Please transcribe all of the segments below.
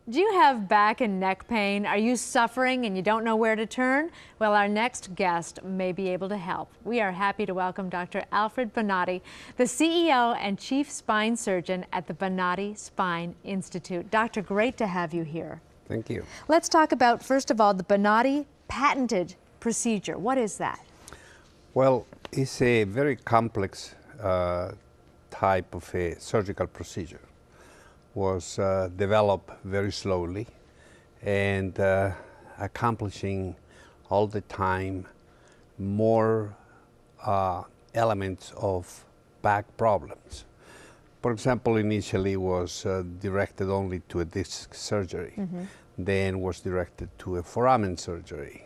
Do you have back and neck pain? Are you suffering and you don't know where to turn? Well, our next guest may be able to help. We are happy to welcome Dr. Alfred Bonati, the CEO and Chief Spine Surgeon at the Bonati Spine Institute. Doctor, great to have you here. Thank you. Let's talk about, first of all, the Bonati patented procedure. What is that? Well, it's a very complex type of a surgical procedure. Was developed very slowly and accomplishing all the time more elements of back problems. For example, initially was directed only to a disc surgery, then was directed to a foramen surgery,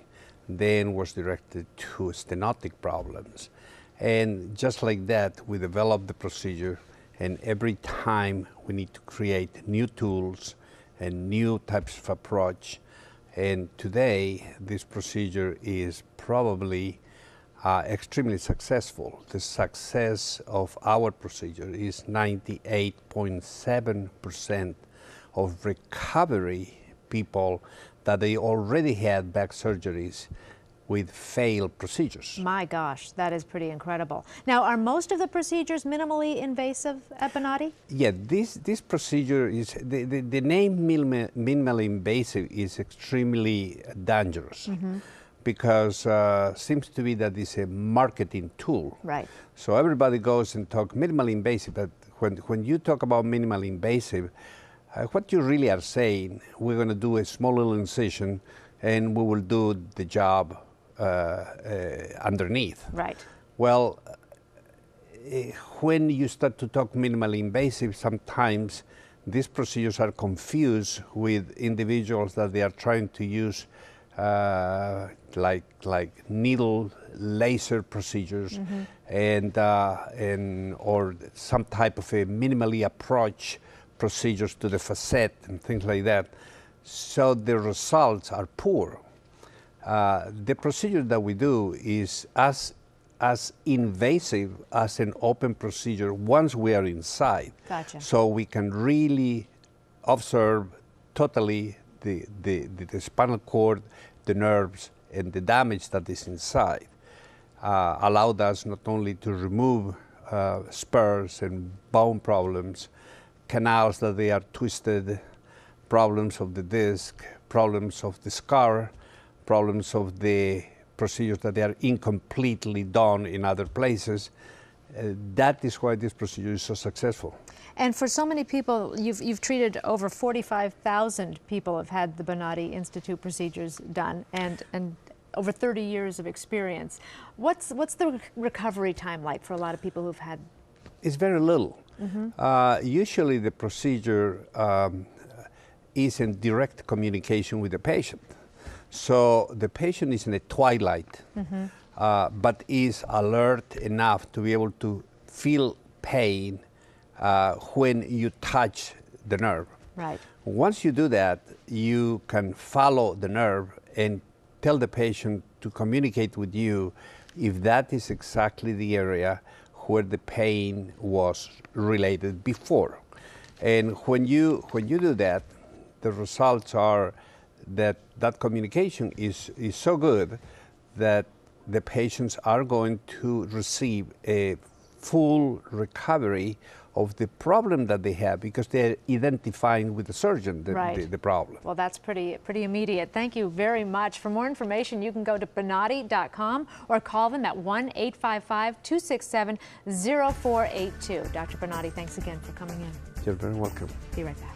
then was directed to stenotic problems. And just like that, we developed the procedure. And every time we need to create new tools and new types of approach. And today, this procedure is probably extremely successful. The success of our procedure is 98.7% of recovery people that they already had back surgeries with failed procedures. My gosh, that is pretty incredible. Now, are most of the procedures minimally invasive at Bonati? Yeah, this procedure is, the name minimally invasive is extremely dangerous because seems to be that it's a marketing tool. Right. So everybody goes and talk minimally invasive, but when you talk about minimally invasive, what you really are saying, we're going to do a small little incision and we will do the job underneath. Right. Well, when you start to talk minimally invasive, sometimes these procedures are confused with individuals that they are trying to use like needle laser procedures and or some type of a minimally approach procedures to the facet and things like that. So the results are poor. The procedure that we do is as invasive as an open procedure once we are inside. Gotcha. So we can really observe totally the spinal cord, the nerves, and the damage that is inside. Allowed us not only to remove spurs and bone problems, canals that they are twisted, problems of the disc, problems of the scar, problems of the procedures that they are incompletely done in other places. That is why this procedure is so successful. And for so many people, you've treated over 45,000 people have had the Bonati Institute procedures done, and over 30 years of experience. What's the recovery time like for a lot of people who've had? It's very little. Usually the procedure is in direct communication with the patient. So the patient is in a twilight, but is alert enough to be able to feel pain when you touch the nerve. Right. Once you do that, you can follow the nerve and tell the patient to communicate with you if that is exactly the area where the pain was related before. And when you do that, the results are that communication is so good that the patients are going to receive a full recovery of the problem that they have because they're identifying with the surgeon the problem. Well, that's pretty immediate. Thank you very much. For more information, you can go to bonati.com or call them at 1-855-267-0482. Dr. Bonati, thanks again for coming in. You're very welcome. Be right back.